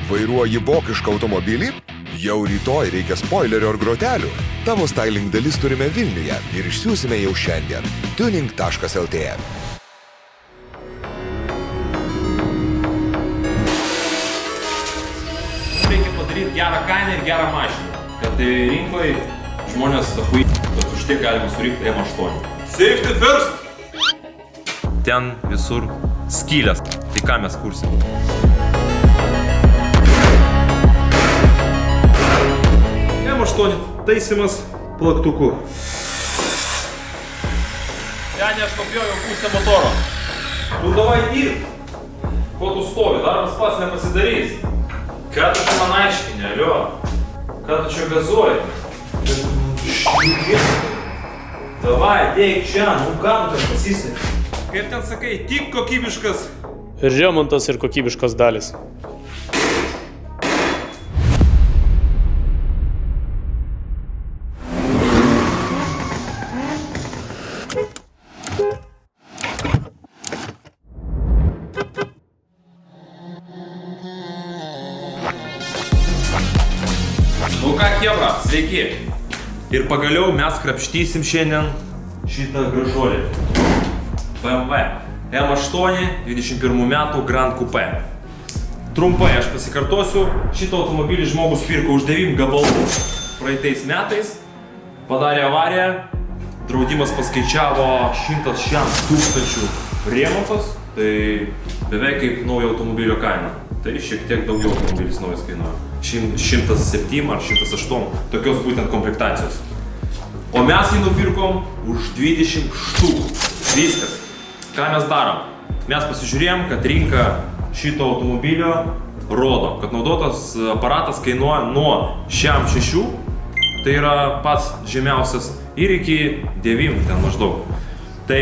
Vairuoji vokišką automobilį? Jau rytoj reikia spoilerio ar grotelių. Tavo styling dalis turime Vilniuje ir išsiųsime jau šiandien. Tuning.lt. Reikia padaryti gerą kainą ir gerą mašiną, kad rinkoje žmonės kad už tiek galima surinkti M8. Safety first! Ten visur skylės, tai ką mes kursim? M8 taisymas plaktuku. Ten aš nupjojau pusę motoro. Tu davai dirbt. Ko tu stovi, darbas pats nepasidarys. Ką tu čia man aiškini, alio? Ką tu čia gazuoji? Davai, dėk čia, nu ką tu ten pasisėk. Kaip ten sakai, tik kokybiškas. Remontas ir kokybiškos dalis. Nu ką, chebra, sveiki. Ir pagaliau mes krapštysim šiandien šitą gražuolį. BMW M8 21 metų Grand Coupe. Trumpai aš pasikartosiu, šitą automobilį žmogus pirko už 9 gabalų. Praeitais metais padarė avariją, draudimas paskaičiavo 106 000 remontas, tai beveik kaip naujo automobilio kaina. Tai šiek tiek daugiau automobilis naujas kainuoja. 107 ar 108, tokios būtent komplektacijos. O mes jį nupirkom už 20 štukų. Viskas. Ką mes darom? Mes pasižiūrėjom, kad rinka šito automobilio rodo, kad naudotas aparatas kainuoja nuo 6, tai yra pats žemiausias, ir iki 9 ten maždaug. Tai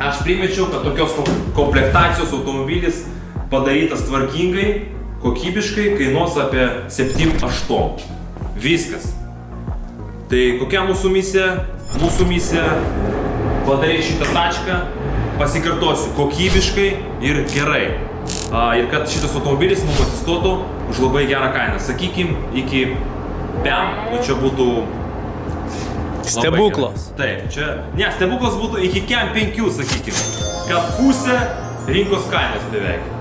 aš primečiau, kad tokios komplektacijos automobilis padarytas tvarkingai, kokybiškai kainuos apie 7-8. Viskas. Tai kokia mūsų misija? Mūsų misija padaryti šitą tačką, pasikartosiu, kokybiškai ir gerai. Ir kad šitas automobilis mums atsistotų už labai gerą kainą. Sakykim, iki 5, nu čia būtų... Stebuklas. Taip, čia... Ne, stebuklas būtų iki 5, sakykim. Kad pusė rinkos kainos beveik.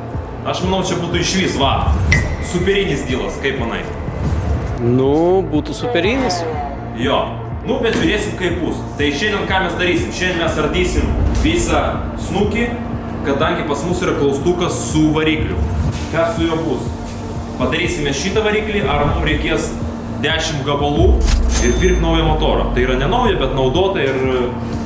Aš manau, čia būtų išvis, va, superinis dylas, kaip manai? Nu, būtų superinis. Jo. Nu, bet žiūrėsim kaip bus. Tai šiandien ką mes darysim? Šiandien mes ardysim visą snukį, kadangi pas mus yra klaustukas su varikliu. Kas su juo bus? Padarysime šitą variklį, ar mums reikės 10 gabalų ir pirkti naują motorą. Tai yra ne nauja, bet naudota ir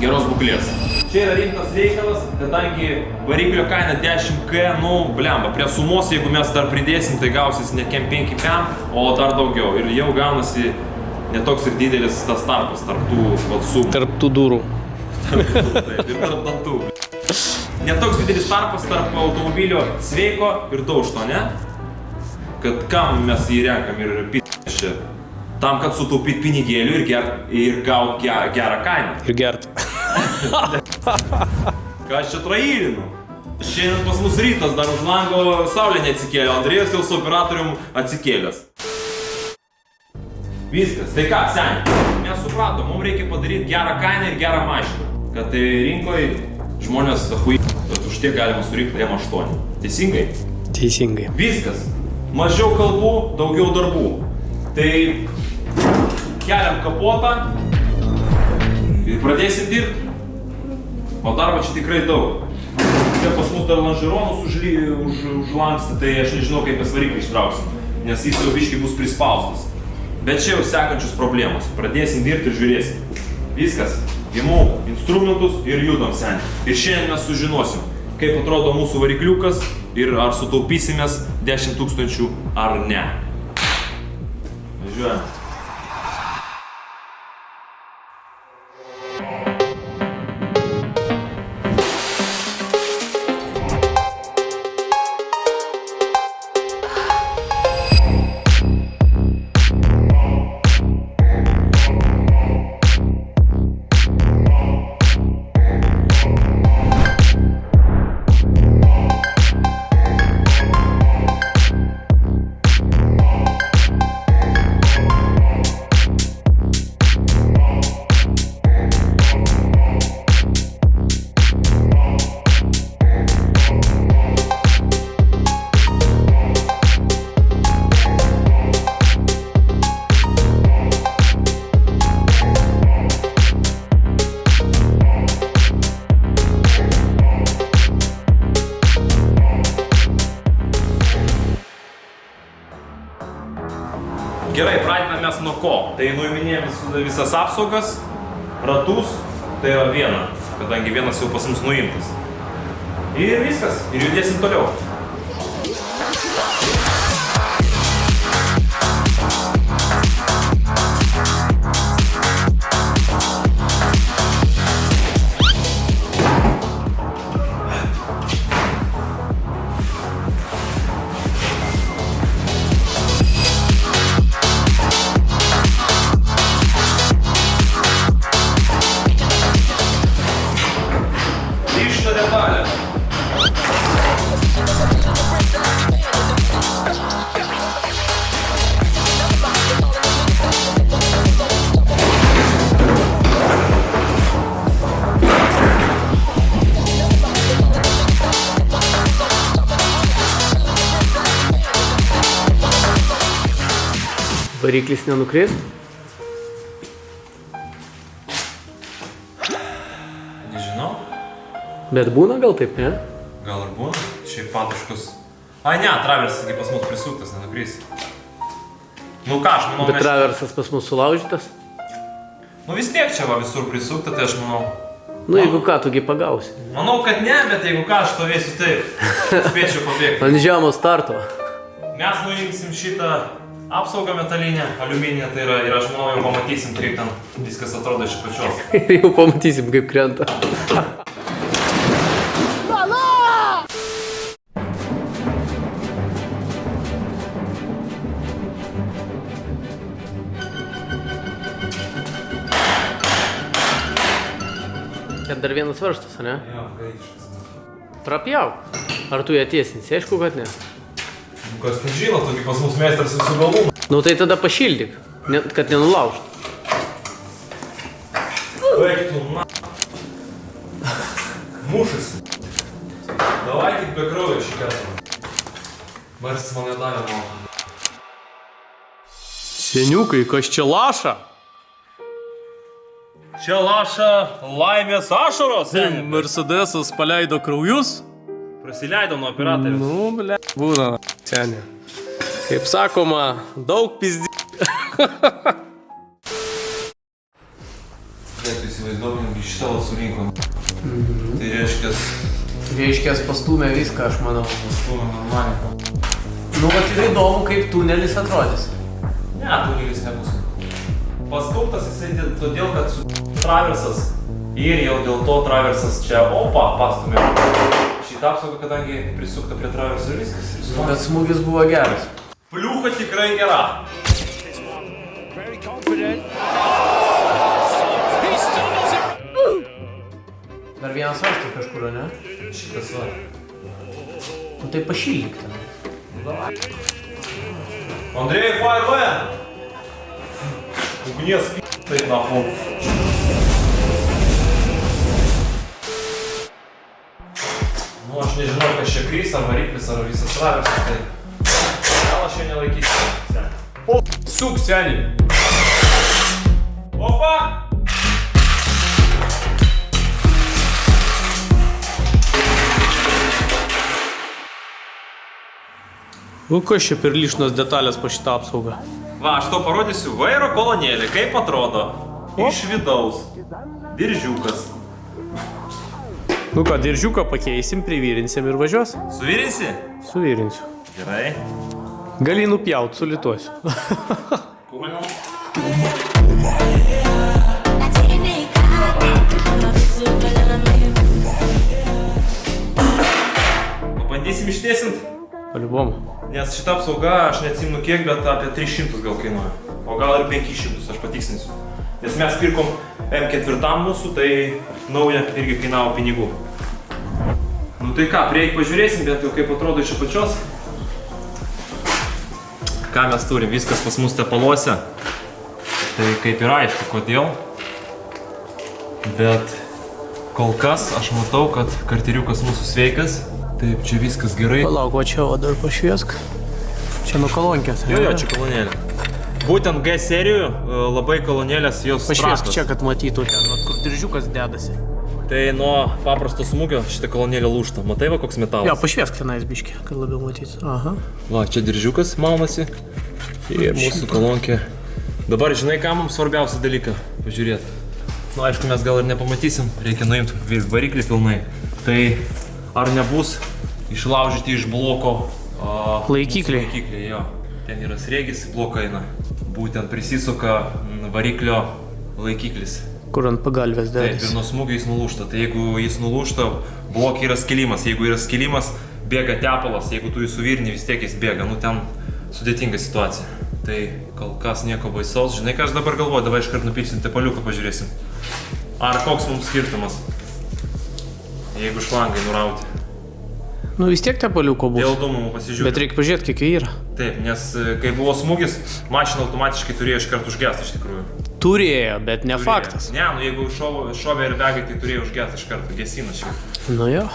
geros būklės. Čia yra rimtas reikalas, kadangi variklio kaina 10K, nu, blemba, prie sumos, jeigu mes dar pridėsim, tai gausis ne 5, o dar daugiau. Ir jau gaunasi netoks ir didelis tas tarpas tarp tų sumų. Tarp tų durų. Taip, ir tarp dantų. Netoks didelis tarpas tarp automobilio sveiko ir daužto, ne? Kad kam mes jį renkam ir p***š čia? Tam, kad sutaupyt pinigėlių ir gaut gerą kainą. Ir gert. Ką aš čia trailinu? Šiandien pas mus rytas, dar už lango saulė neatsikėlė, Andrėjus jau su operatorium atsikėlės. Viskas, tai ką, seniai, mes supratom, mums reikia padaryti gerą kainą ir gerą mašiną. Kad tai rinkoje žmonės kad už tiek galima surinkti M8. Teisingai? Teisingai. Viskas. Mažiau kalbų, daugiau darbų. Tai keliam kapotą ir pradėsim dirbti. O darbo čia tikrai daug. Čia pas mus dar lonžeronus užlanksti, tai aš nežinau, kaip mes variklį ištrauksim, nes jis jau biškai bus prispaustas. Bet čia jau sekančios problemos. Pradėsim dirbti ir žiūrėsim. Viskas. Imu instrumentus ir judam, seniai. Ir šiandien mes sužinosim, kaip atrodo mūsų varikliukas ir ar sutaupysimės 10 000 ar ne. Važiuojam. Gerai, pradedame mes nuo ko. Tai nuiminėjom visas apsaugas, ratus, tai yra viena, kadangi vienas jau pas mus nuimtas. Ir viskas, ir judėsim toliau. Variklis nenukris? Nežinau. Bet būna gal taip, ne? Gal ir būna. Šiaip patuškus. Ai ne, traversas pas mus prisuktas, nenukris. Nu ką, aš manau, Bet traversas pas mus sulaužytas? Nu vis tiek čia va visur prisukta, tai aš manau. Nu, jeigu ką, tugi pagausi. Manau, kad ne, bet jeigu ką, aš stovėsiu taip. Spėčiau pabėgti. Ant žemo starto. Mes nuimsim šitą apsaugą metalinę, aliumininę, tai yra, ir aš manau, jau pamatysim, kaip ten viskas atrodo iš pačios. Ir jau pamatysim, kaip krenta. Čia dar vienas varžtas, ne? Jo, gaidiškas. Prapjauk. Ar tu ją tiesinsi? Aišku, kad ne. Nu, kas nežino, togi pas mus meistras visų galų. Nu tai tada pašildyk, kad nenulaužtų. Baig tu, na. Mušasi. Davai tik be kraujo šį kartą. Marstis man nedavė malą. Seniukai, kas čia laša? Čia laša laimės ašaros, seniai. Mercedesas paleido kraujus? Prasileido nuo operatorius. Nu, ble, būna, seniai. Kaip sakoma, daug pizdį. Kiek tu įsivaizduotum, iš tavo surinkom. Tai Reiškės pastūmė viską, aš manau. Pastūmė normaliai. Nu, vat ir įdomu, kaip tunelis atrodys. Ne, tunelis nebus. Pastumtas jisai todėl, kad su traversas ir jau dėl to traversas čia, pastumė. Šitą apsaugą, kadangi prisukta prie traverso ir viskas. Bet smūgis buvo geras. Pliucha tikrai gera. Dar vienas varžtas kažkur, ne? Šitas va. Nu tai pašildyk ten. Andrėjai, Fireman! Ugnies p***tai nahol. Nu, aš nežinau, kas čia krys, ar variklis, ar visas traversas, tai gal aš jo nelaikysiu. O, suk, seniai! Opa! Nu, kas čia per lišnos detalės po šitą apsaugą? Va, aš to parodysiu vairo kolonėlį, kaip atrodo. Iš vidaus. Diržiukas. Nu ką, diržiuką pakeisim, privyrinsim ir važiuos? Suvirinsi? Suvirinsiu. Gerai. Gali nupjaut, sulituosiu. Pabandysim ištiesint? Paliubom. Nes šitą apsaugą, aš neatsimenu kiek, bet apie 300 gal kainuoja. O gal ir 500, aš patikslinsiu. Nes mes pirkom M4 mūsų, tai nauja irgi kainavo pinigų. Nu tai ką, prieik pažiūrėsim, bet jau kaip atrodo iš apačios. Ką mes turim, viskas pas mus tepaluose. Tai kaip ir aišku, kodėl. Bet kol kas aš matau, kad karteriukas mūsų sveikas. Taip, čia viskas gerai. Palauk, o čia dar pašviesk. Čia nuo kolonkės. Jo, čia kolonėlė. Būtent G serijų labai kolonėlės jos pašviesk prastos. čia, kad matytų ten, kur diržiukas dedasi. Tai nuo paprasto smūgio šitą kolonėlę lūžta. Matai va koks metalas? Jo, pašviesk tenais biškį, kad labiau matyt. Aha. Va, čia diržiukas maunasi. Ir mūsų kolonkė. Dabar žinai, ką mums svarbiausia dalyką pažiūrėti. Nu, aišku, mes gal ir nepamatysim, reikia nuimti variklį pilnai. Tai ar nebus išlaužyti iš bloko Laikikliai. Laikikliai, jo. Ten yra sriegis, bloką eina. Būtent prisisuka variklio laikiklis. Kur ant pagalvės Taip, dėdės. ir nuo smūgio jis nulūžta. Tai jeigu jis nulūžta, blokė yra skilimas. Jeigu yra skilimas, bėga tepalas. Jeigu tu jį suvirni, vis tiek jis bėga. Nu, ten sudėtinga situacija. Tai kol kas nieko baisaus. Žinai, ką aš dabar galvoju, davai iškart nupilsim tepaliuką, pažiūrėsim. Ar koks mums skirtumas, jeigu šlangai nurauti. Nu vis tiek tepaliuko bus. Dėl dūmų pasižiūrėti. Bet reikia pažiūrėti, kiek jų yra. Taip, nes kai buvo smūgis, mašina automatiškai turėjo iškart užgesti iš tikrųjų. Turėjo, bet ne faktas. Ne, nu jeigu šovė ir degai, tai turėjo užgesti iš karto, gesina šiaip. Nu jo.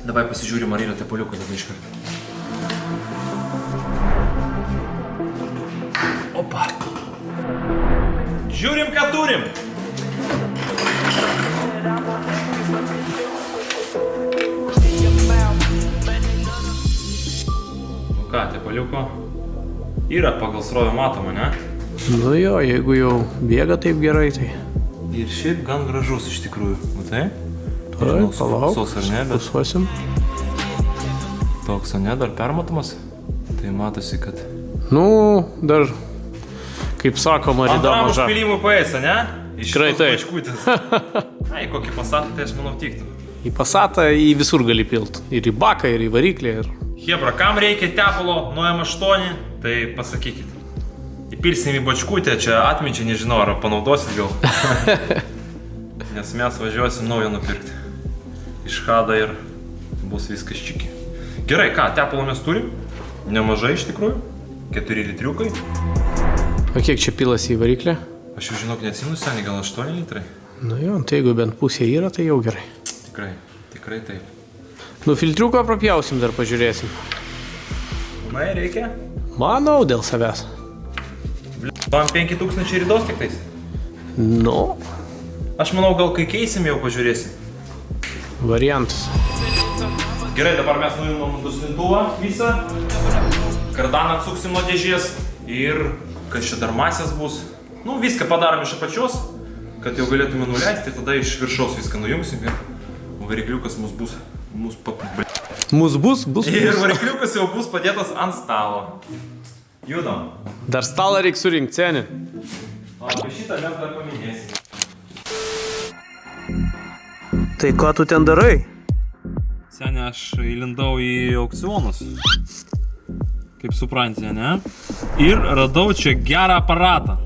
Davai pasižiūrim, ar yra tepaliukai dabar iš karto. Opa. Žiūrim, ką turim. Nu ką, tepaliuko yra pagal srovę matoma, ne? Nu jo, jeigu jau bėga taip gerai, tai... Ir šiaip gan gražus iš tikrųjų, matai? Taip, palauk, ar ne, bet pasuosim. toks, ne, dar permatomas. Tai matosi, kad... Nu, dar, kaip sakoma, rida Antram maža. užpilimui paėsa, ne? Iš Tikrai šitos taip. bačkutės. Ai, kokį pasatą, tai aš manau tiktų. Į pasatą į visur gali pilt. Ir į baką, ir į variklį. Ir... Hebra, kam reikia tepalo nuo M8, tai pasakykit. Įpilsim į bačkutę, čia atminčiai nežinau, ar panaudosit gal. Nes mes važiuosim naują nupirkti. Iš Hada ir bus viskas čiki. Gerai, ką, tepalo mes turim? Nemažai iš tikrųjų. 4 litriukai. O kiek čia pilas į variklį? Aš jau žinok, neatsimenu seniai, gal 8 litrai. Nu jo, tai jeigu bent pusė yra, tai jau gerai. Tikrai, tikrai taip. Nu, filtriuką prapjausim, dar pažiūrėsim. Na, reikia. Manau, dėl savęs. Tam 5000 ridos tik tais. Nu, Aš manau, gal kai keisim jau pažiūrėsim. variantas. Gerai, dabar mes nuimam duslintuvą visą. Kardaną atsuksim nuo dėžės. Ir kas čia dar masės bus. Nu, viską padarom iš apačios, kad jau galėtume nuleisti. Ir tada iš viršaus viską nujungsim. Ir varikliukas mūsų bus. Mūsų bus. Ir varikliukas jau bus padėtas ant stalo. Judam. Dar stalą reikia surinkti, seni. O apie šitą mes dar paminėsim. Tai ką tu ten darai? Seniai, aš įlindau į aukcionus. Kaip supranti, ne? Ir radau čia gerą aparatą.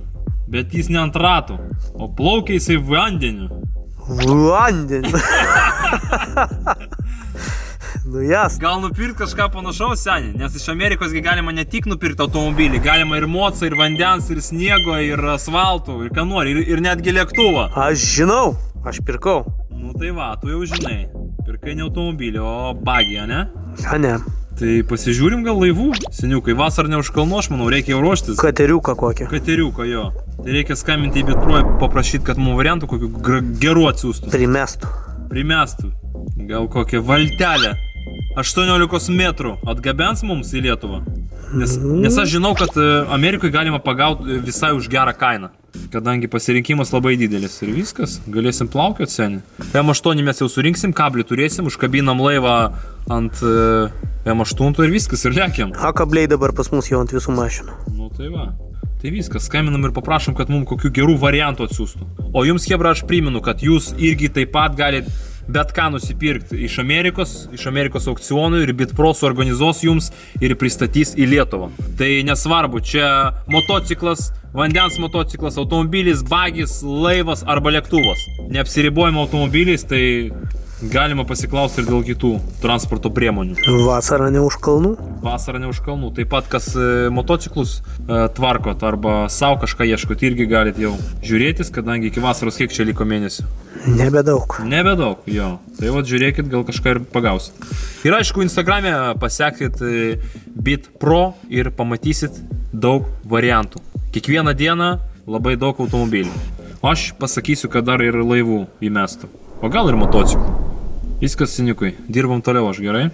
Bet jis ne ant ratų, o plaukia jisai vandeniu. Vandeniu. Nu jas. Gal nupirkt kažką panašaus, seniai? Nes iš Amerikos galima ne tik nupirkti automobilį, galima ir moco, ir vandens, ir sniego, ir asfaltų, ir ką nori, ir netgi lėktuvą. Aš žinau, aš pirkau. Nu tai va, tu jau žinai. Pirkai ne automobilį, o bagį, ne? A ne. Tai pasižiūrim gal laivų, seniukai, vasar ne už kalnų, aš manau, reikia jau ruoštis. Kateriuką kokį. Kateriuką, jo. Tai reikia skambinti į Bitpro, paprašyti, kad mums variantų kokių gerų atsiųstų. Primestų. Gal kokią valtelę. 18 metrų atgabens mums į Lietuvą. Nes aš žinau, kad Amerikoje galima pagauti visai už gerą kainą. Kadangi pasirinkimas labai didelis. Ir viskas, galėsim plaukioti, seniai. M8 mes jau surinksim, kablį turėsim, užkabinam laivą ant M8 ir viskas, ir lėkiam. A kabliai dabar pas mus jau ant visų mašinų. Nu tai va. Tai viskas, skambinam ir paprašom, kad mums kokių gerų variantų atsiųstų. O jums, Hebra, aš primenu, kad jūs irgi taip pat galite bet ką nusipirkti iš Amerikos aukcionų, ir Bitpro suorganizuos jums ir pristatys į Lietuvą. Tai nesvarbu, čia motociklas, vandens motociklas, automobilis, bagis, laivas arba lėktuvas. Neapsiribojama automobiliais, tai galima pasiklausti ir dėl kitų transporto priemonių. Vasara ne už kalnų? Vasara ne už kalnų. Taip pat, kas motociklus tvarkot arba savo kažką ieškot, irgi galite jau žiūrėtis, kadangi iki vasaros kiek čia liko mėnesių. Nebedaug. Nebedaug, jo. Tai vat žiūrėkit, gal kažką ir pagausit. Ir aišku, Instagrame pasekit Bitpro ir pamatysit daug variantų. Kiekvieną dieną labai daug automobilių. Aš pasakysiu, kad dar ir laivų įmestų. O gal ir motociklų. Viskas, seniukai. Dirbam toliau, aš gerai?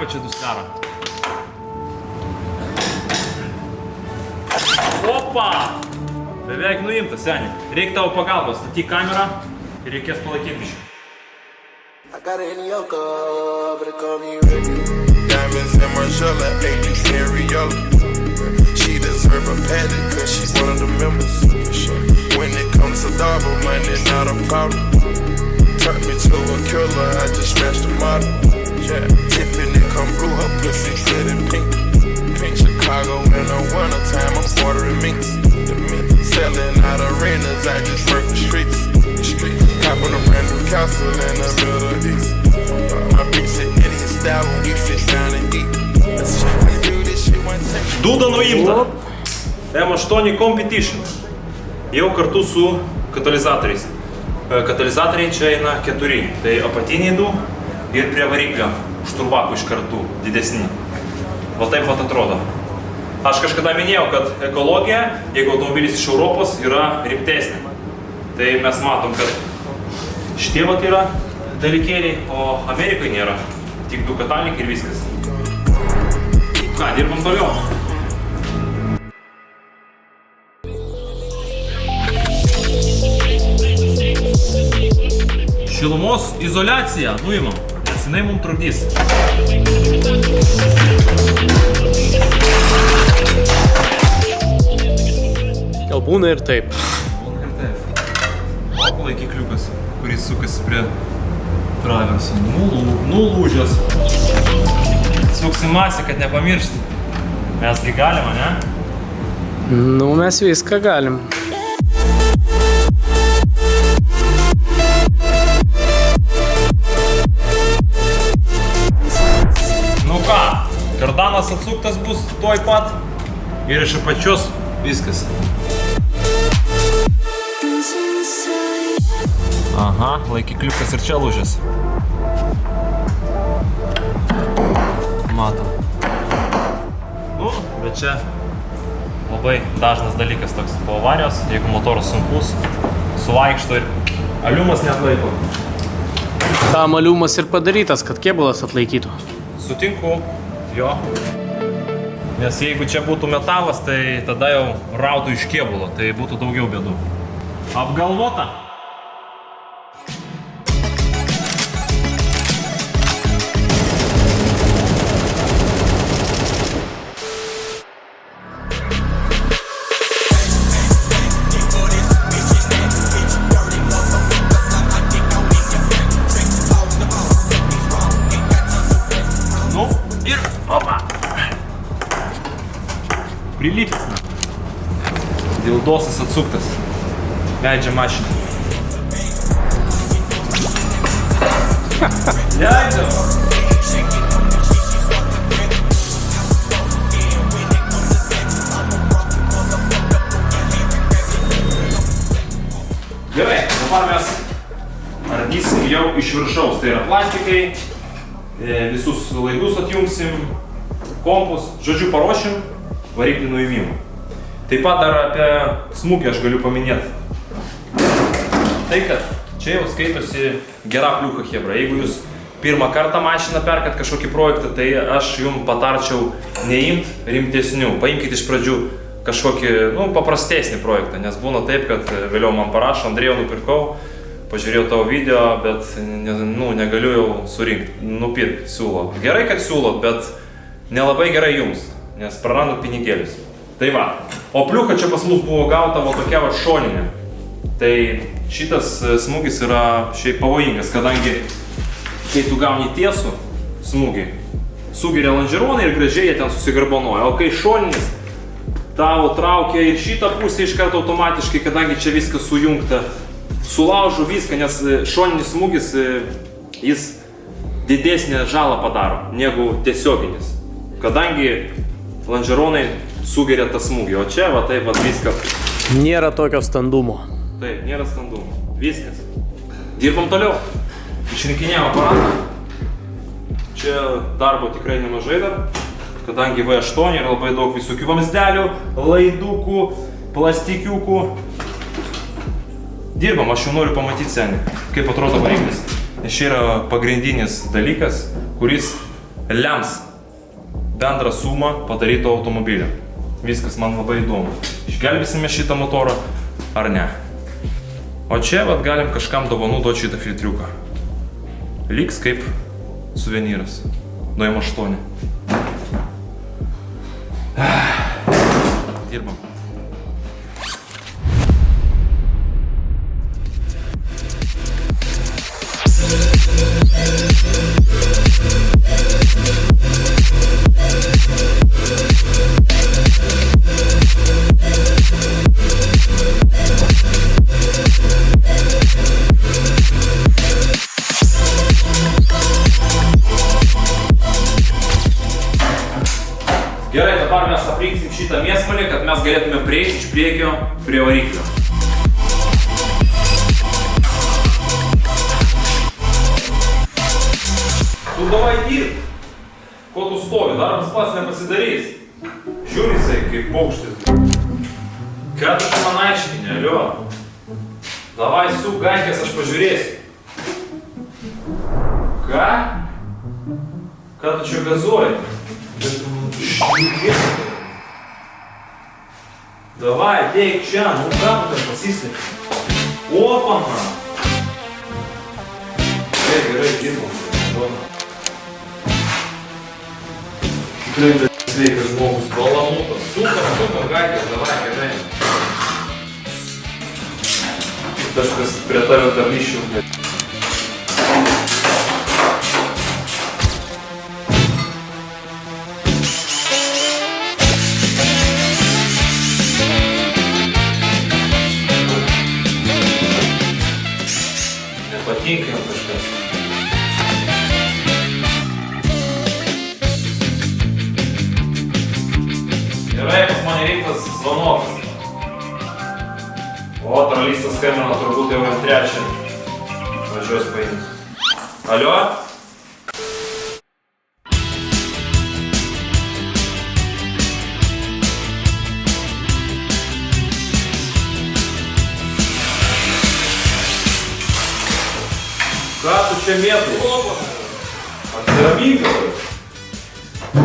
apačią duslerą. Opa! Beveik nuimtas, seniai. Reikia tavo pagalbos, statyk kamerą ir reikės palaikyti biškį. Diamonds in Margiela, 80 Riola. She deserve a paddock cause she's one of the members. When it comes to double money, not a problem. Turn me to a killer, I just smashed the model. Yeah, Tiffany come through, her pussy good and pink. Pink Chicago in the wintertime, I'm ordering minks. Selling out arenas, I just work the streets. Cop on a brand new castle in the Middle East. My bitch said Indian style when we sit down and eat. Let's do this shit one time. Dūda nuimta. M8 Competition. Jau kartu su katalizatoriais. Katalizatoriai čia eina 4. Tai apatiniai 2 ir prie variklio šturbakų iš kartų didesni. Va taip vat atrodo. Aš kažkada minėjau, kad ekologija, jeigu automobilis iš Europos, yra rimtesnė. Tai mes matom, kad šitie vat yra dalykėliai, o Amerikai nėra. Tik 2 katalikai ir viskas. Ką, dirbam toliau. Šilumos izoliaciją nuimam, nes jinai mums trukdys. Gal būna ir taip. Būna ir taip. O laikikliukas, kuris sukasi prie traverso. Nulūžęs. Suksim masį, kad nepamiršti. Mesgi galima, ne? Nu, mes viską galim. Nu ką, kardanas atsuktas bus tuoj pat ir iš apačios viskas. Aha, laikikliukas ir čia lūžęs. Matom. Nu, bet čia labai dažnas dalykas toks po avarijos, jeigu motoras sunkus, suvaikšto ir aliumas neatlaiko. Tam aliumas ir padarytas, kad kėbulas atlaikytų. Sutinku, jo. Nes jeigu čia būtų metalas, tai tada jau rautų iš kėbulo, tai būtų daugiau bėdų. Apgalvota. Nu ir opa. Prilipęs. Dildosas atsuktas. Leidžia mašiną. Leidžia. Gerai, dabar mes ardysim jau iš viršaus. Tai yra plastikai, visus laidus atjungsim, kompus, žodžiu paruošim variklį nuėmimą. Taip pat dar apie smūgį aš galiu paminėti. Tai, kad čia jau skaitosi gera pliucha chebra. Jeigu jūs pirmą kartą mašiną perkat kažkokį projektą, tai aš jums patarčiau neimt rimtesnių. Paimkite iš pradžių kažkokį, paprastesnį projektą, nes būna taip, kad vėliau man parašo, Andrėjau, nupirkau, pažiūrėjau tavo video, bet negaliu jau surinkti, nupirkti, siūlo. Gerai, kad siūlot, bet nelabai gerai jums, nes prarandot pinigėlius. Tai va, o pliucha čia pas mus buvo gauta va tokia va šoninė. Tai šitas smūgis yra šiaip pavojingas, kadangi kai tu gauni tiesų smūgį, sugeria lonžeronai ir gražiai jie ten susigarbonuoja, o kai šoninis tavo traukia ir šitą pusę iš karto automatiškai, kadangi čia viskas sujungta, sulaužo viską, nes šoninis smūgis jis didesnę žalą padaro negu tiesioginis, kadangi lonžeronai sugeria tą smūgį, o čia va taip va viską. Nėra tokio standumo. Taip, nėra standumo. Viskas. Dirbam toliau. Išrinkinėjom aparatą. Čia darbo tikrai nemažai dar, kadangi V8 yra labai daug visokių vamzdelių, laidukų, plastikiukų. Dirbam, aš jau noriu pamatyti seniai, kaip atrodo variklis. Nes čia yra pagrindinis dalykas, kuris lems bendrą sumą padaryto automobilio. Viskas man labai įdomu. Išgelbėsime šitą motorą ar ne. O čia vat galim kažkam dovanų duoti šitą filtriuką. Liks kaip suvenyras. Nuo M8. Dirbam. Gerai, dabar mes aprinksim šitą mėsmalį, kad mes galėtume prieiti iš priekio prie variklio. Tu davai dirb. Ko tu stovi? Darbas pats nepasidarys. Žiūri jisai kaip paukštis. Ką tu čia man aiškini, alio? Davai su gankės, aš pažiūrėsiu. Ką? Ką tu čia gazuoji? Давай, ateik čia, nu ką tu ten pasislėpi? Opana! Gerai, dirbam. Tikrai sveikas žmogus, balamutas. Super, gaikės, davai, gerai. Kažkas prie tavęs dar lyšių. Nepatinka jam kažkas. Gerai, pas mane reiktas zvanokas. O, tralistas skambina turbūt jau M3. Važiuos paimti. Alio? Ką tu čia mėtų? Atsiramink dabar.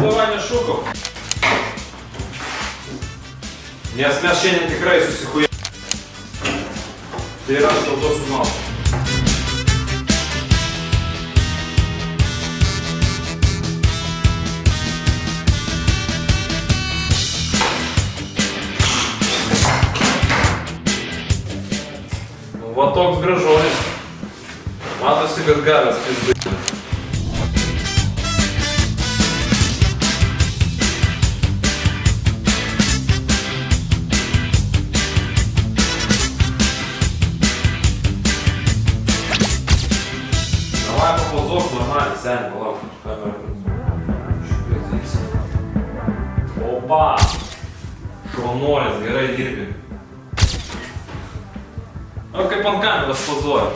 Davai nešūkau. Nes mes šiandien tikrai susikujame. Tai yra aš dėl to sužinau. Nu, va toks gražuolis. Matosi, kad gavęs pizdu. Давай поползок нормально, Сань, пalauk, камерą. Opa! Šaunuolis, gerai dirbi. O kaip ant kameros pozuoja.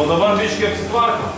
O dabar biškai apsitvarkom.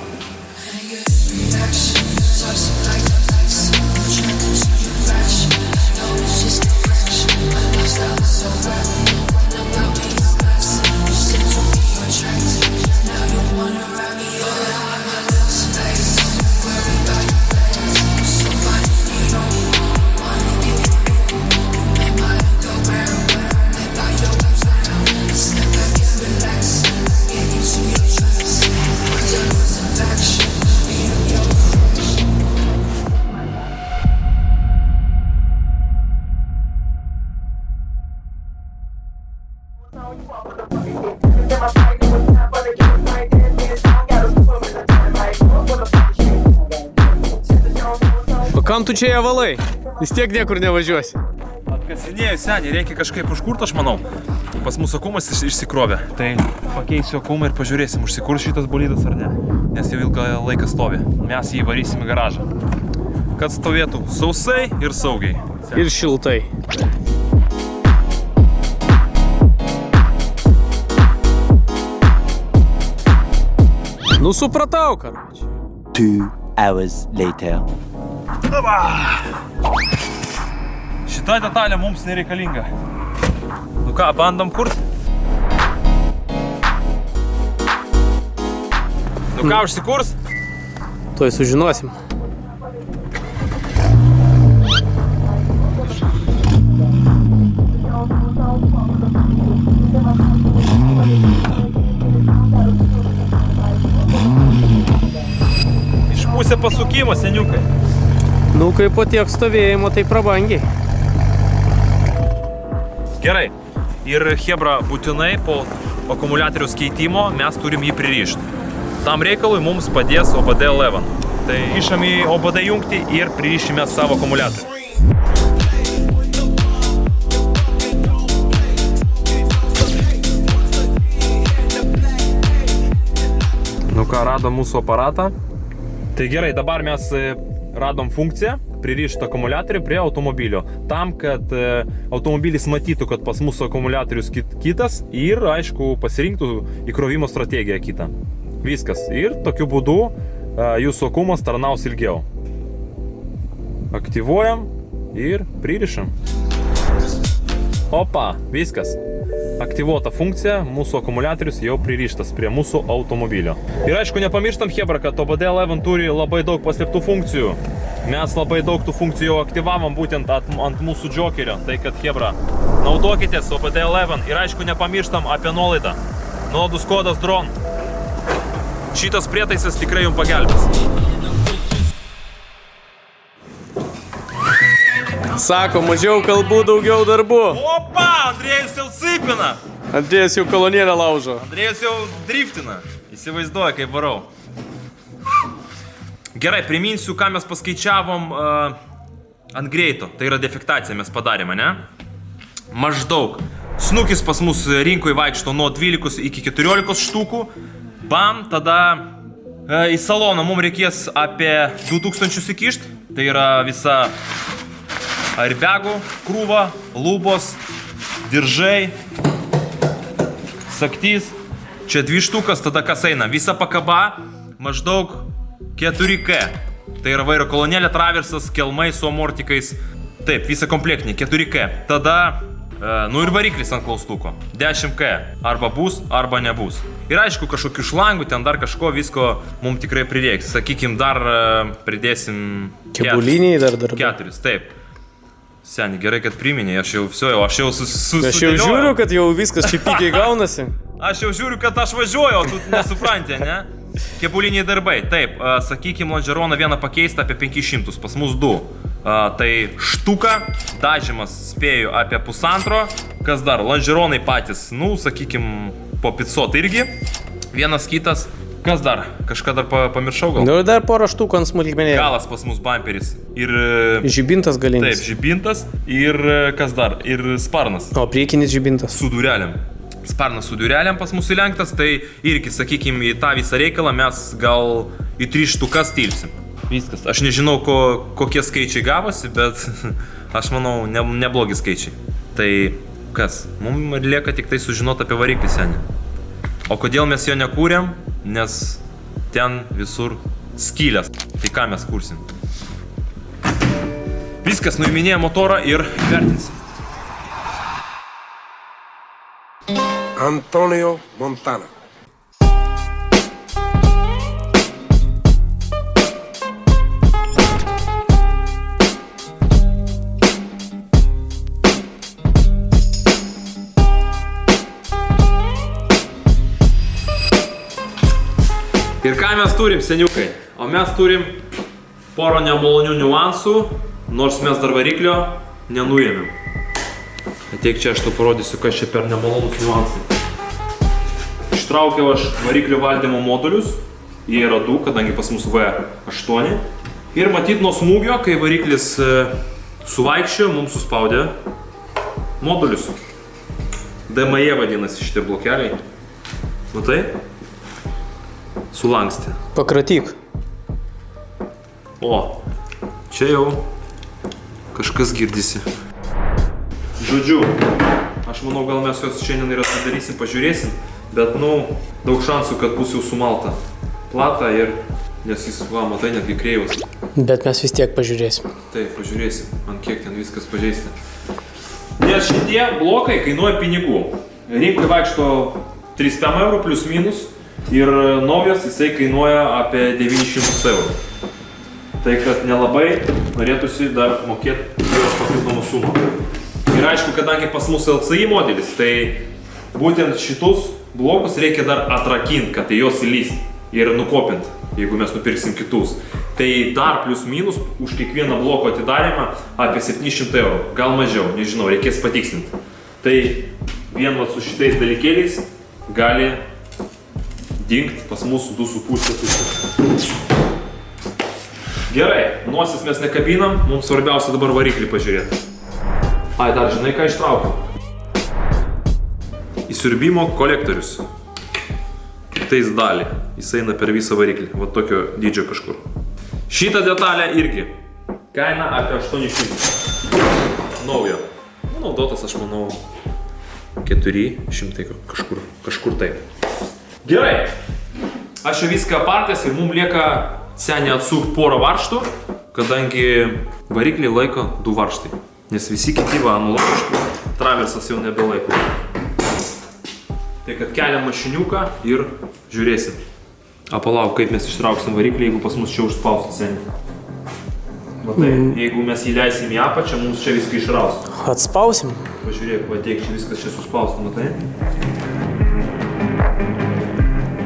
O kam tu čia ją valai? Vis tiek niekur nevažiuosi. Atkasinėjau, Seniai, reikia kažkaip užkurt, aš manau. Pas mūsų akumas išsikrovė. Tai pakeisiu akumą ir pažiūrėsim, užsikurs šitas bolidas ar ne. Nes jau ilgą laiką stovi. Mes jį varysim į garažą. Kad stovėtų sausai ir saugiai. Ir šiltai. Nu, supratau, karoči. 2 hours later. Šita detalė mums nereikalinga. Nu ką, bandom kurti? Nu ką, užsikurs? Tuoj sužinosim. Išpūsė pasukimo, seniukai. Nu, kai po tiek stovėjimo, tai prabangiai. Gerai. Ir chebra, būtinai po akumuliatoriaus keitimo mes turim jį pririšti. Tam reikalui mums padės OBD11. Tai išam į OBD jungtį ir pririšime savo akumuliatorių. Nu ką, radom mūsų aparatą. Tai gerai, dabar mes radom funkciją pririšti akumuliatorių prie automobilio. Tam, kad automobilis matytų, kad pas mūsų akumuliatorius kitas ir, aišku, pasirinktų įkrovimo strategiją kitą. Viskas. Ir tokiu būdu jūsų akumas tarnaus ilgiau. Aktyvuojam ir pririšam. Opa, viskas. Aktyvuota funkcija, mūsų akumuliatorius jau pririštas prie mūsų automobilio. Ir aišku, nepamirštam, chebra, kad OBD11 turi labai daug paslėptų funkcijų. Mes labai daug tų funkcijų jau aktyvavom būtent ant mūsų džokerio. Tai kad, chebra, naudokitės OBD11 ir aišku, nepamirštam apie nuolaidą. Nuolaidus kodas DRON. Šitas prietaisas tikrai jums pagelbės. Sako, mažiau kalbų, daugiau darbų. Opa, Andrėjus jau sypina. Andrėjus jau kolonėlę laužo. Andrėjus jau driftina. Įsivaizduoja, kaip varau. Gerai, priminsiu, ką mes paskaičiavom ant greito. Tai yra defektacija mes padarėme, ne? Maždaug. Snukis pas mus rinkoje vaikšto nuo 12 iki 14 štukų. Bam, tada į saloną mums reikės apie 2000 įkišt. Tai yra visa airbagų krūva, lubos, diržai, saktys. Čia 2 štukas, tada kas eina. Visa pakaba maždaug 4K. Tai yra vairo kolonėlė, traversas, kelmai su amortikais. Taip, visa komplektinė, 4K. Tada, nu ir variklis ant klaustuko. 10K. Arba bus, arba nebus. Ir aišku, kažkokių šlangų, ten dar kažko visko mums tikrai prireiks. Sakykim, dar pridėsim... Kebuliniai dar. 4, taip. Seni, gerai, kad priminė, aš jau Aš jau žiūriu, kad jau viskas čia pigiai gaunasi. Aš jau žiūriu, kad aš važiuoju, o tu nesuprantė, ne? Kebuliniai darbai, taip, sakykim, lonžeroną vieną pakeistą apie 500, pas mus 2. Tai štuka, dažymas spėju apie 1,5, kas dar, lonžeronai patys, nu, sakykim, po 500 irgi, vienas kitas. Kas dar? Kažką dar pamiršau gal? Nu ir dar porą štukų ant smulkmenėlės. Galas pas mus bamperis. Ir... Žibintas galinis. Taip, žibintas. Ir kas dar? Ir sparnas. O priekinis žibintas. Su durelėm. Sparnas su durelėm pas mus įlenktas, tai irgi, sakykim, į tą visą reikalą mes gal į 3 štukas tilpsim. Viskas. Aš nežinau, kokie skaičiai gavosi, bet aš manau, neblogi skaičiai. Tai kas? Mums lieka tik tai sužinoti apie variklį, seni. O kodėl mes jo nekūrėm? Nes ten visur skylės. Tai ką mes kursim? Viskas, nuiminėja motorą ir vertinsim. Antonio Montana. Ir ką mes turim, seniukai? O mes turim porą nemalonių niuansų, nors mes dar variklio nenuėmėm. Ateik čia, aš tau parodysiu, kas čia per nemalonus niuansai. Ištraukiau aš variklio valdymo modulius. Jie yra 2, kadangi pas mus V8. Ir matyt nuo smūgio, kai variklis suvaikščiojo, mums suspaudė modulius. DME vadinasi šitie blokeliai. Matai? Sulanksti. Pakratyk. O, čia jau kažkas girdisi. Žodžiu, aš manau, gal mes juos šiandien ir atidarysim, pažiūrėsim, bet, nu, daug šansų, kad bus jau sumalta. platą ir, nes jis, va, matai, netgi kreivas. Bet mes vis tiek pažiūrėsim. Taip, pažiūrėsim, ant kiek ten viskas pažeista. Nes šitie blokai kainuoja pinigų. Rinkai vaikšto 300 eurų plius minus ir naujas jisai kainuoja apie 900 eurų. Tai kad nelabai norėtųsi dar mokėti jos papildomą sumą. Ir aišku, kadangi pas mus LCI modelis, tai būtent šitus blokus reikia dar atrakinti, kad į juos įlysti ir nukopinti, jeigu mes nupirksim kitus. Tai dar plius minus už kiekvieną bloko atidarimą apie 700 eurų, gal mažiau, nežinau, reikės patikslinti. Tai vien va su šitais dalykėliais gali dingt pas mus 2,5 tūkstančių. Gerai, nosis mes nekabinam, mums svarbiausia dabar variklį pažiūrėti. Ai, dar žinai, ką ištraukiau? Įsiurbimo kolektorius. Tais dalį. Jis eina per visą variklį. Va tokio dydžio kažkur. Šitą detalę irgi. Kaina apie 800. Naujo. Naudotas, aš manau, 400 kažkur taip. Gerai. Aš jau viską partęs ir mums lieka seniai atsukti porą varžtų, kadangi variklį laiko 2 varžtai. Nes visi kiti va analogiški. Traversas jau nebelaiko. Tai kad keliam mašiniuką ir žiūrėsim. Palauk, kaip mes ištrauksim variklį, jeigu pas mus čia užspaustų seniai. Matai, jeigu mes įleisim į apačią, mums čia viską išraus. Atspausim. Pažiūrėk, pateik, čia viskas čia suspaustų, matai?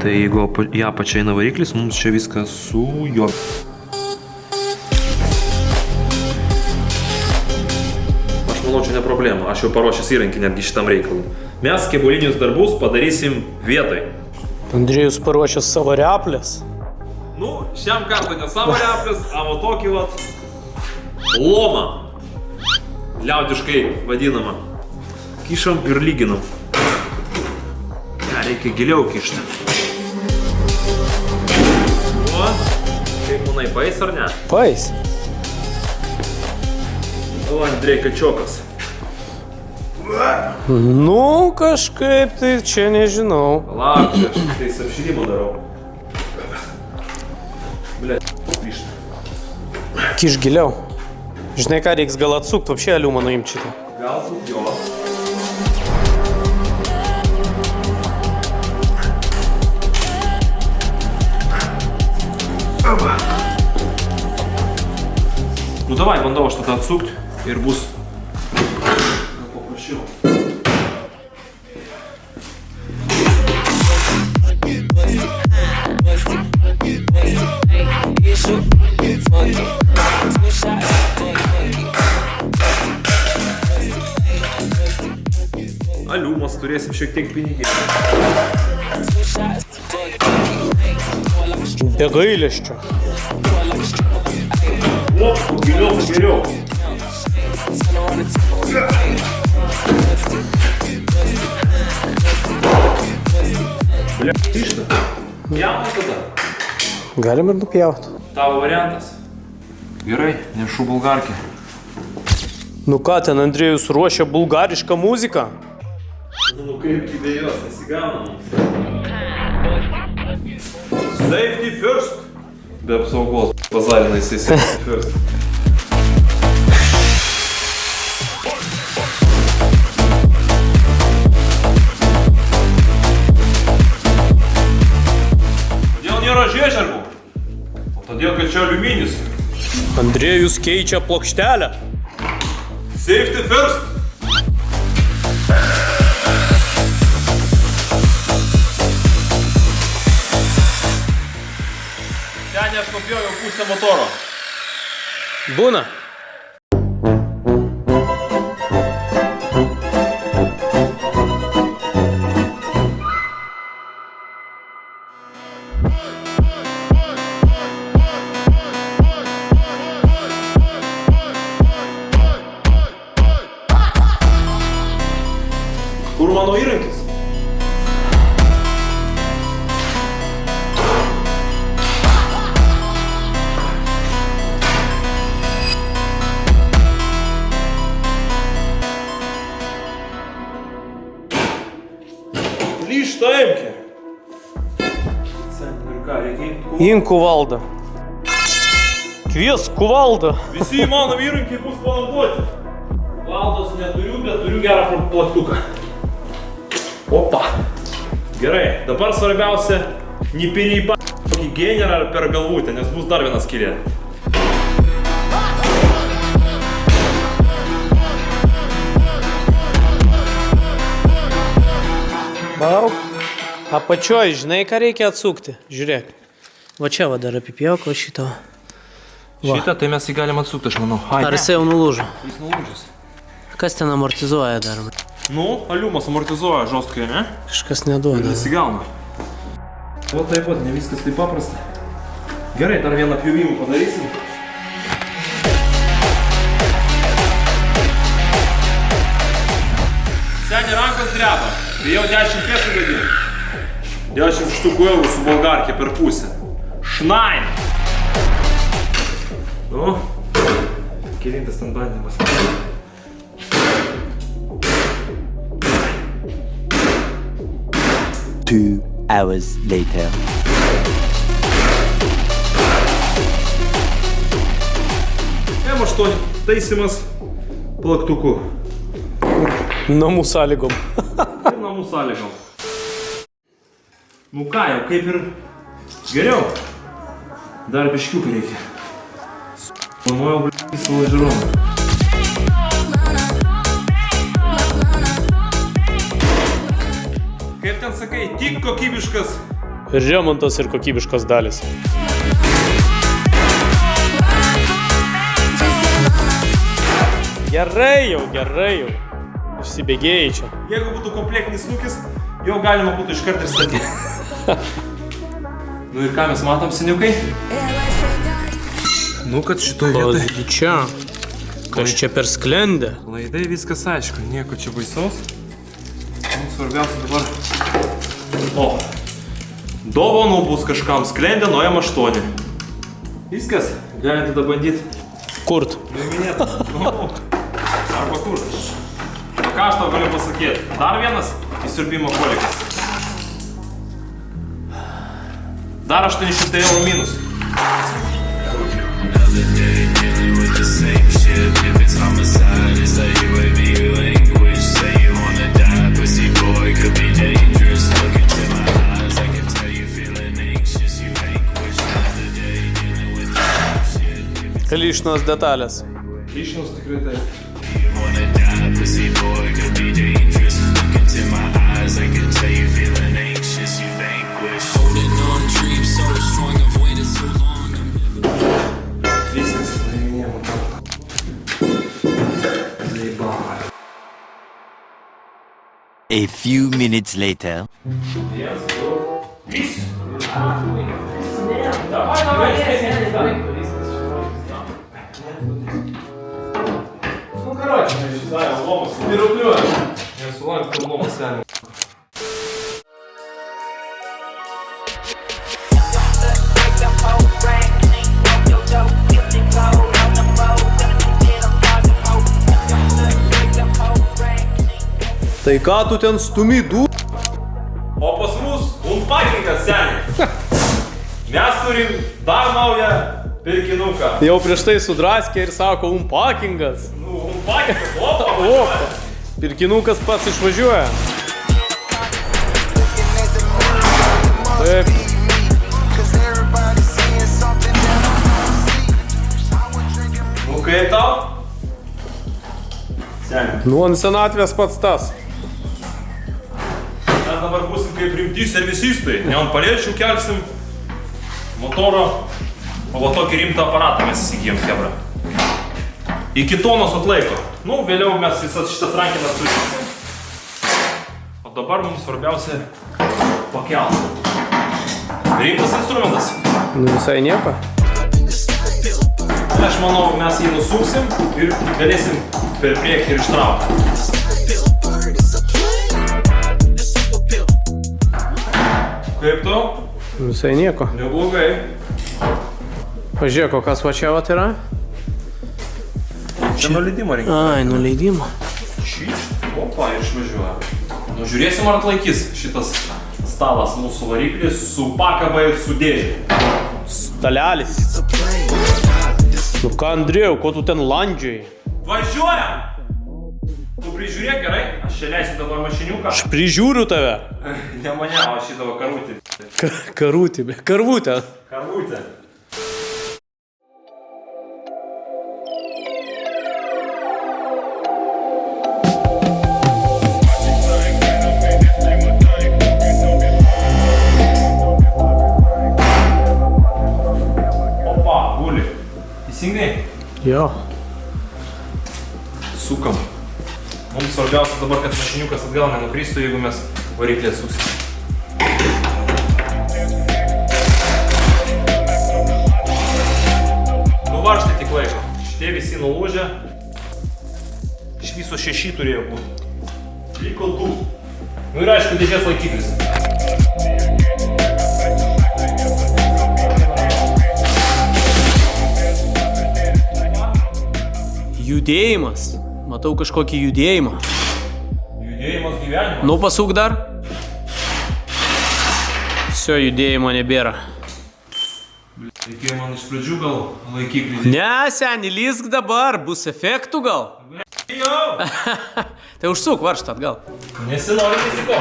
Tai jeigu į apačią eina variklis, mums čia viskas sujo. Aš manau, čia ne problema. Aš jau paruošęs įrankį netgi šitam reikalui. Mes kėbulinius darbus padarysim vietai. Andrėjus paruošęs savo replės. Nu, šiam kartą ne savo replės, o tokį vat lomą. Liaudiškai vadinamą. Kišam ir lyginam. Ja, reikia giliau kišti. O, kaip manai, paeis ar ne? Paeis. O, Andrei Kačiokas. Nu, kažkaip tai čia nežinau. Palauk, aš tais apširimą darau. Blet, grįžta. Kiš giliau. Žinai ką, reiks gal atsukti, apšė aliumą nuimti šitą. Galbūt jo. Nu davai, bandau aš tada atsukti ir bus paprasčiau. Aliumas turėsim šiek tiek pinigėlių. Be gailesčio. O, giliau. Bля, grįžta. Jauna tada. Galim ir nupjauti. Tavo variantas. Gerai, nešu bulgarkę. Nu ką, ten Andrėjus ruošia bulgarišką muziką? Nu kaip be jos nesigauna mums. Safety first. Be apsaugos. Bazarina jisai safety first. Kodėl nėra žiežirbų? O todėl, kad čia aliuminis. Andrėjus keičia plokštelę. Safety first. Ten aš nupjoviau pusę motoro. Būna. Kur mano įrankis? Lyž taimkė. Sen, noriu ką, reikia Imk kuvaldą. Kvies kuvaldą. Visi įmanomi įrankiai bus panaudoti. Valdos neturiu, bet turiu gerą plaktuką. Opa. Gerai, dabar svarbiausia, nipiniai kokį generą per galvutę, nes bus dar vienas skylė. Lauk. Apačioj, žinai, ką reikia atsukti? Žiūrėk. Va čia va dar apipjauk, va šito. Šitą tai mes jį galim atsukti, aš manau. Ar jisai jau nulūžo? Jis nulūžęs. Kas ten amortizuoja dar? Nu, aliumas amortizuoja žostkai, ne? Kažkas neduoda. Nesigauna. O taip pat, ne viskas taip paprasta. Gerai, dar vieną pjūvimą padarysim. Seni, rankos dreba. Bijau 10 pėsų gadinti. 10 štukų eurų su bolgarkė per pusę. Šnain! Nu, kelintas ten bandymas. Two hours later. M8 taisymas plaktuku. Namų sąlygom. Ir namų sąlygom. Nu ką, jau kaip ir geriau. Dar biškiuką reikia. Planuojau, į savo žiūroną. Kaip ten sakai, tik kokybiškas. Remontas ir kokybiškos dalis. Gerai jau. Išsibėgėjai čia. Jeigu būtų komplektinis snukis, jau galima būtų iškart ir statyti. Nu ir ką mes matom, seniukai? Nu, kad šitoj vietoj... Kasgi čia? Kas čia per sklendę? Laidai viskas aišku, nieko čia baisaus. Mums svarbiausia dabar... O! Dovanų bus kažkam sklendė nuo M8. Viskas, galite tada bandyti. Kurt? Nuiminėti. Nu, arba kur. O ką aš tau galiu pasakyti? Dar vienas įsiurbimo polikas. Dar 800 eurų minus. Lišnos detalės. Lišnos tikrai taip. Viskas, nuiminėjom kartą. Zaibavai. A few minutes later. Vienas, du, trys. Давай. Ну, короче, не знаю, ломас не рублю. Я сулаю, что ломас сами. Tai ką tu ten stumi du? O pas mus unpakingas, seniai. Mes turim dar naują pirkinuką. Jau prieš tai sudraskė ir sako unpakingas. Nu, unpakingas, opa, Opa. Pirkinukas pats išvažiuoja. Taip. Nu, kaip tau? Seniai. Nu, ant senatvės pats tas. Mes dabar būsim kaip rimti servisistai. Ne ant palėčių kelsim motorą, o va tokį rimtą aparatą mes įsigijom, chebra. Iki tonos atlaiko. Nu, vėliau mes visas šitas rankinas sužysim. O dabar mums svarbiausia pakelti. Rimtas instrumentas. Nu, visai nieko. Aš manau, mes jį nusuksim ir galėsim per priekį ir ištraukti. Kaip tu? Visai nieko. Neblogai. Pažiūrėk, o kas va čia vat yra? Čia nuleidimo reikia. Ai, nuleidimo. Šį. Opa, ir išvažiuoja. Nu, žiūrėsim, ar atlaikys šitas stalas mūsų variklis su pakaba ir su dėžė. Stalelis. Nu ką, Andrėjau, ko tu ten landžiai? Važiuojam! Tu prižiūrėk gerai, aš čia leisiu dabar mašiniuką. Aš prižiūriu tave. Ne mane, o šitą karvutį. Karvutė, karvutė. Karvutė. Opa, guli. Teisingai? Jo. Sukam. Mums svarbiausia dabar, kad mašiniukas atgal nenukristų, jeigu mes variklį atsuksim. Nuvaržtai tik laiko. Šitie visi nulūžę. Iš viso 6 turėjo būti. Liko 2. Nu ir aišku, dėžės laikiklis. Judėjimas. Matau kažkokį judėjimą. Judėjimas gyvenimas. Nu, pasuk dar. Visio judėjimo nebėra. Reikėjo man iš pradžių gal laikiklį. Ne, seni, lysk dabar, bus efektų gal. Jau! Tai užsuk varžtą atgal. Nesinori riziko.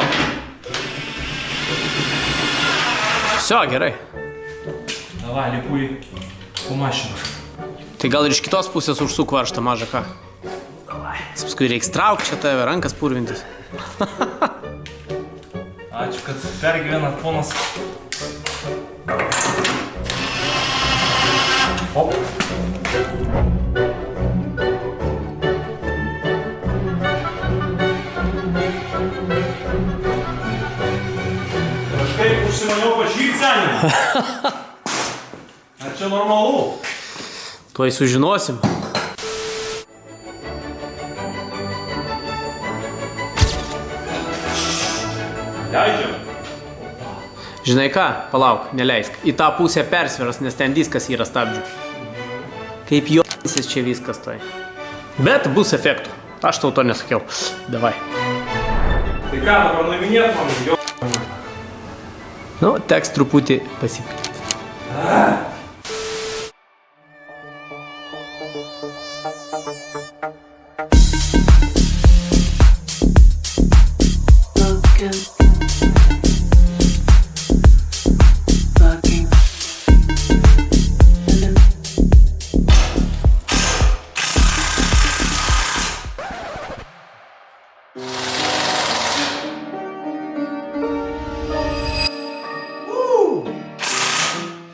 Visio, gerai. Davai, lipu į po mašiną. Tai gal ir iš kitos pusės užsuk varžtą mažą ką. Paskui reiks traukti čia tave, rankas purvintis. Ačiū, kad pergyvenat, ponas. Hop. Kažkaip užsimaniau pažyt senį. Ar čia normalu? Tuoj sužinosim. Leidžiam. Žinai ką, palauk, neleisk. Į tą pusę persviras, nes ten viskas yra stabdžių. Kaip josis čia viskas toj. Bet bus efektų. Aš tau to nesakiau. Davai. Tai ką, dabar nuiminėt man, jo. Nu, teks truputį pasipilti.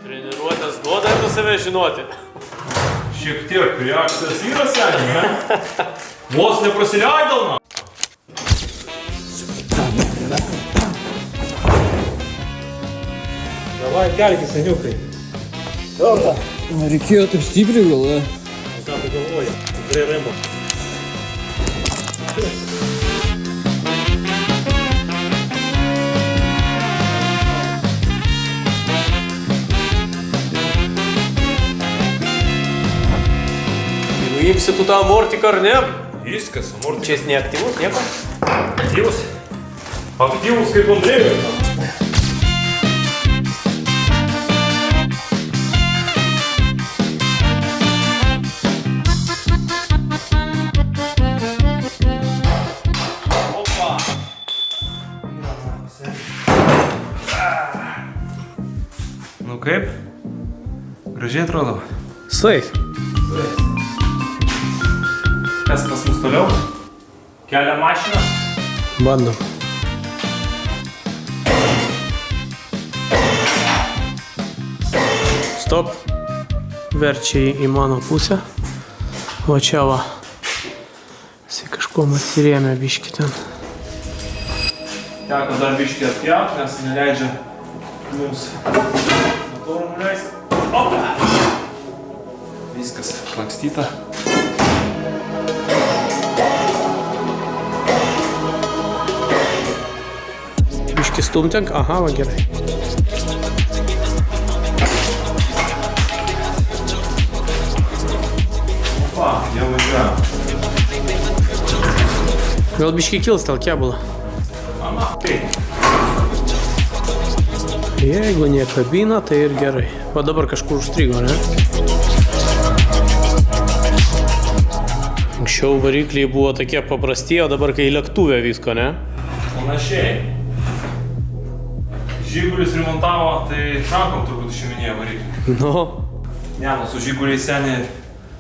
Treniruotės duoda apie save žinoti. Šiek tiek reakcijas yra senį, ne? Vos neprasileidau, na. Davai, kelkis, seniukai. Reikėjo taip stipriai gal, ne? Ką tu galvoji? Tikrai Remo. Jeigu imsi tu tą amortiką ar ne? Viskas, amortikas. Čia jis neaktyvus, nieko? Aktyvus? Aktyvus kaip Andrėjus. Opa! Nu kaip? Gražiai atrodo. Safe. Kas pas mus toliau? Kelia mašiną. Bandom. Stop. Verčia į mano pusę. O čia va. Jisai kažkuom atsirėmė biškį ten. Teko dar biškį atpjaut, nes neleidžia mums motorų nuleisti. Opa! Viskas lakstyta. Biškį stumtenk. Aha, va gerai. Opa, jau važiuoja. Gal biškį kils tau kėbulą. Mama, kaip? Jeigu nekabina, tai ir gerai. O dabar kažkur užstrigo, ne? Anksčiau varikliai buvo tokie paprasti, o dabar kai lėktuvė visko, ne? Panašiai. Žigulis remontavo, tai rankom turbūt išiminėjo variklį. Nu, Ne, nu su žiguliai seniai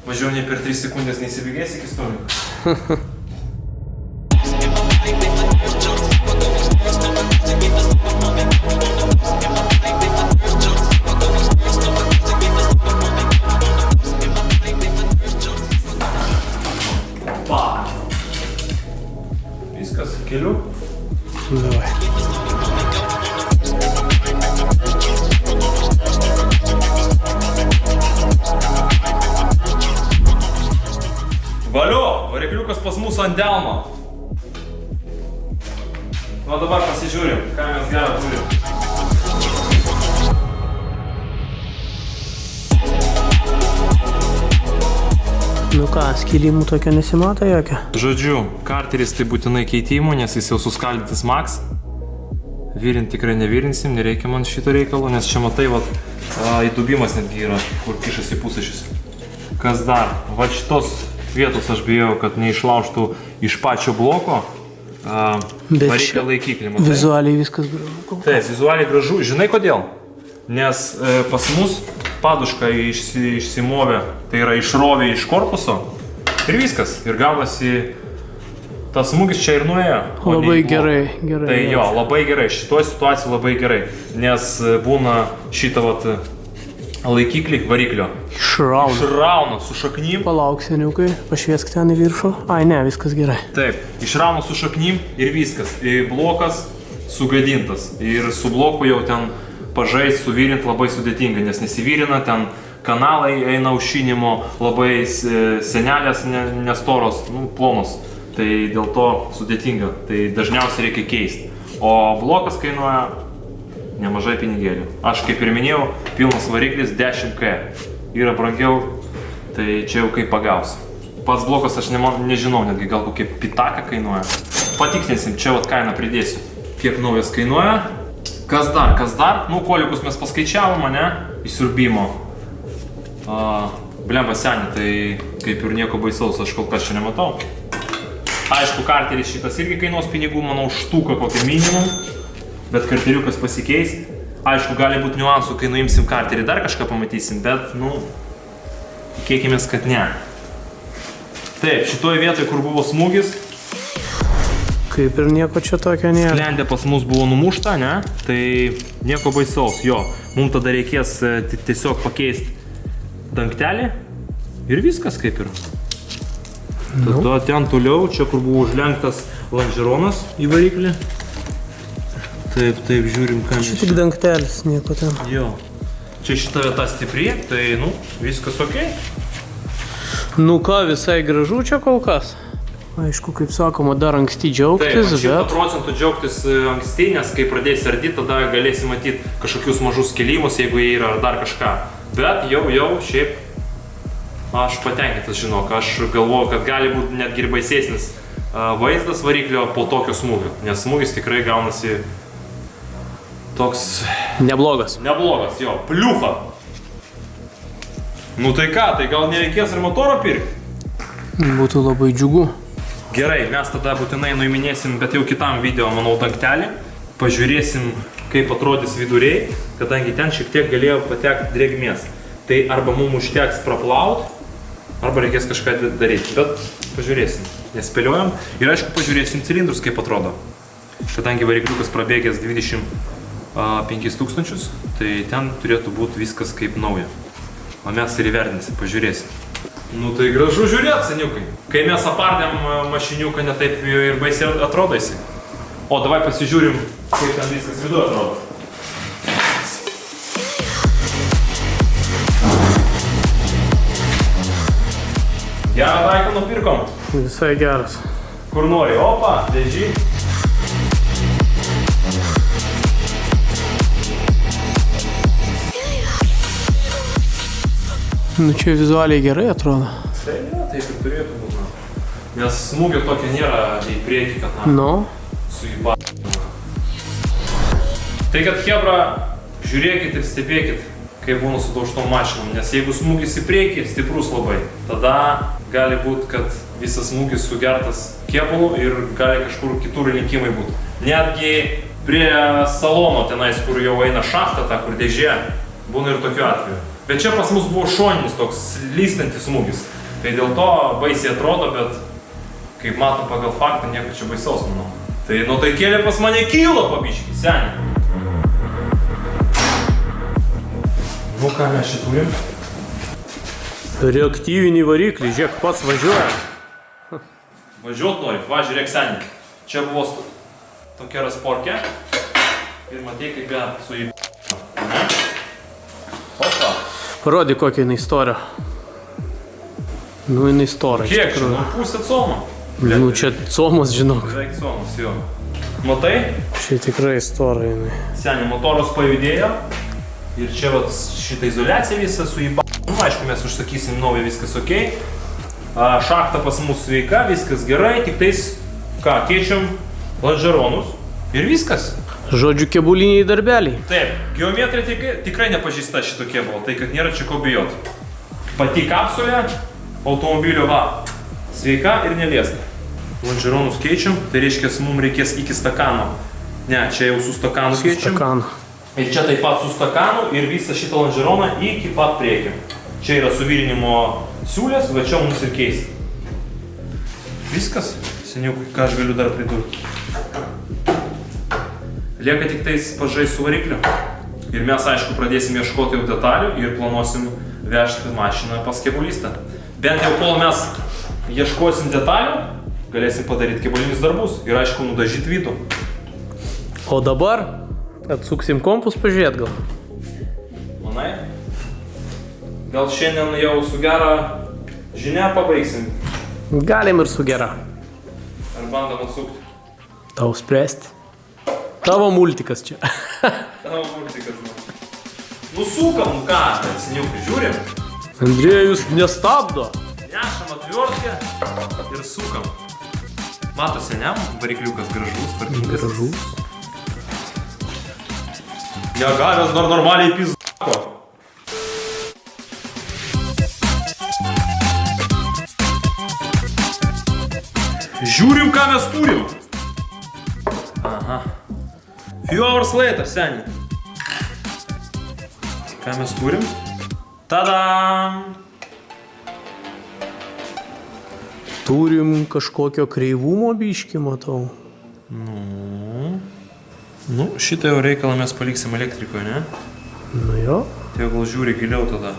mažiau nei per 3 sekundės neįsibėgės iki stovinio. Viskas, keliu. davai. Valio, varikliukas pas mus ant delno. O dabar pasižiūrim, ką mes gerą turim. Nu ką, skilimų tokio nesimato jokio? Žodžiu, karteris tai būtinai keitimo, nes jis jau suskaldytas max. Virint tikrai nevirinsim, nereikia man šito reikalo, nes čia matai, vat, įdubimas netgi yra, kur kišasi pusašis. Kas dar? Va šitos vietos aš bijau, kad neišlaužtų iš pačio bloko variklio laikiklį. Vizualiai viskas gražu. Taip, vizualiai gražu. Žinai kodėl? Nes pas mus paduška išsimovė, tai yra išrovė iš korpuso ir viskas. Ir gaunasi, tas smūgis čia ir nuėjo. Labai gerai, gerai. Tai jo, labai gerai. Šitoje situacijoje labai gerai. Nes būna šitą vat laikiklį variklio. Išrauna su šaknim. Palauk, seniukai, pašviesk ten į viršų. Ai, ne, viskas gerai. Taip, išrauna su šaknim ir viskas. Ir blokas sugadintas. Ir su bloku jau ten pažaist, suvirint labai sudėtinga, nes nesivirina, ten kanalai eina aušinimo, labai senelės nestoros, plonos. Tai dėl to sudėtinga. Tai dažniausiai reikia keisti. O blokas kainuoja nemažai pinigėlių. Aš kaip ir minėjau, pilnas variklis 10K. Yra brangiau, tai čia jau kaip pagausi. Pats blokas aš nežinau, netgi gal kokie pitaka kainuoja. Patikslinsim, čia vat kainą pridėsiu. Kiek naujas kainuoja. Kas dar? Nu, kolikus mes paskaičiavom, ne? Įsiurbimo. Blemba seni, tai kaip ir nieko baisaus, aš kol kas čia nematau. Aišku, karteris šitas irgi kainuos pinigų, manau, štuką kokį minimum. Bet karteriukas pasikeis. Aišku, gali būti niuansų, kai nuimsim karterį, dar kažką pamatysim, bet, nu, tikėkimės, kad ne. Taip, šitoje vietoje, kur buvo smūgis, kaip ir nieko čia tokio nėra. sklendė pas mus buvo numušta, ne? Tai nieko baisaus, jo. Mums tada reikės tiesiog pakeisti dangtelį ir viskas kaip ir. Tada ten toliau, čia kur buvo užlenktas lonžeronas į variklį. Taip, žiūrim, ką mes Čia tik dangtelis, nieko ten. Jo. Čia šita vieta stipri, tai, nu, viskas okei. Nu ką, visai gražu čia kol kas. Aišku, kaip sakoma, dar anksti džiaugtis, Taip, 100% džiaugtis anksti, nes kai pradėsi ardyti, tada galėsi matyti kažkokius mažus skilimus, jeigu jie yra ar dar kažką. Bet jau šiaip aš patenkintas, žinok, aš galvoju, kad gali būti netgi ir baisesnis vaizdas variklio po tokio smūgio, nes smūgis tikrai gaunasi toks neblogas. neblogas, jo, pliucha. Nu tai ką, tai gal nereikės ir motoro pirkti? Būtų labai džiugu. Gerai, mes tada būtinai nuiminėsim, bet jau kitam video, manau, dangtelį. Pažiūrėsim, kaip atrodys viduriai, kadangi ten šiek tiek galėjo patekti drėgmės. Tai arba mums užteks praplaut, arba reikės kažką daryti. Bet pažiūrėsim, nespėliojam. Ir aišku, pažiūrėsim cilindrus, kaip atrodo. Kadangi varikliukas prabėgęs 25 000, tai ten turėtų būti viskas kaip nauja. O mes ir įvertinsim, pažiūrėsim. Nu tai gražu žiūrėt, seniukai. Kai mes apardėm mašiniuką, netaip ir baisiai atrodo jisai. O, davai pasižiūrim, kaip ten viskas vidu atrodo. Gerą daiktą nupirkom. Visai geras. Kur nori? Opa, dėžį. Nu čia vizualiai gerai atrodo. Tai ne, taip ir turėtų būti. Nes smūgio tokio nėra į priekį, kad Nu. su įba. Tai kad Hebra žiūrėkit ir stebėkit, kaip būna su daužtom mašinom, nes jeigu smūgis į priekį, stiprus labai, tada gali būti, kad visas smūgis sugertas kėbulu ir gali kažkur kitur linkimai būti. Netgi prie salono tenais, kur jau eina šachta, ta kur dėžė, būna ir tokiu atveju. Bet čia pas mus buvo šoninis toks lystantis smūgis. Tai dėl to baisiai atrodo, bet kaip matom pagal faktą, nieko čia baisaus, manau. Tai nuo tai kėlė pas mane kilo pabiškį, seniai. Nu ką mes čia turim? Reaktyvinį variklį, žiūrėk, pats važiuoja. Važiuot nori, va, žiūrėk, seniai. Čia buvo tokia rasporkė. Ir matei, kaip ją su jį. Opa. Parodyk, kokia jinai istorija. Nu, jinai istorija. Kiek čia? Nu, pusė como. Nu, čia comos, žinok. Beveik comos, jo. Matai? Čia tikrai istorija jinai. Seniai, motoras pajudėjo. Ir čia vat šitą izoliaciją visą su įba. Nu, aišku, mes užsakysim naują, viskas ok. Šachta pas mus sveika, viskas gerai. Tik tais, ką, keičiam lonžeronus. Ir viskas. Žodžiu, kėbuliniai darbeliai. Taip, geometrija tikrai nepažįsta šito kėbulo, tai kad nėra čia ko bijoti. Pati kapsulė, automobilio va, sveika ir neliesta. Lonžeronus keičiam, tai reiškia, mums reikės iki stakano. Ne, čia jau su stakanu keičiam. Stakanu. Ir čia taip pat su stakanu ir visą šitą lonžeroną iki pat priekio. Čia yra suvirinimo siūlės, va čia mums ir keis. Viskas, seniukai, ką aš galiu dar pridurti. Lieka tik tais pažais su varikliu. Ir mes, aišku, pradėsim ieškoti jau detalių ir planuosim vežti mašiną pas kėbulistą. Bent jau kol mes ieškosim detalių, galėsim padaryti kėbulinius darbus ir, aišku, nudažyti vidų. O dabar atsuksim kompus pažiūrėt gal. Manai? Gal šiandien jau su gera žinia pabaigsim? Galim ir su gera. Ar bandom atsukti? Tau spręsti. Tavo multikas čia. Tavo multikas, nu. Nusukam, ką, seniukai, žiūrim. Andrėjus nestabdo. Nešam atviortkę ir sukam. Mato seniam, varikliukas gražus, tvarkingas. Gražus. Negavęs dar normaliai pizdako. Žiūrim, ką mes turim. Aha. Few hours later, seniai. Ką mes turim? Tadam! Turim kažkokio kreivumo biškį, matau. Nu, šitą jau reikalą mes paliksim elektrikoje, ne? Nu jo. Tai gal žiūri giliau tada.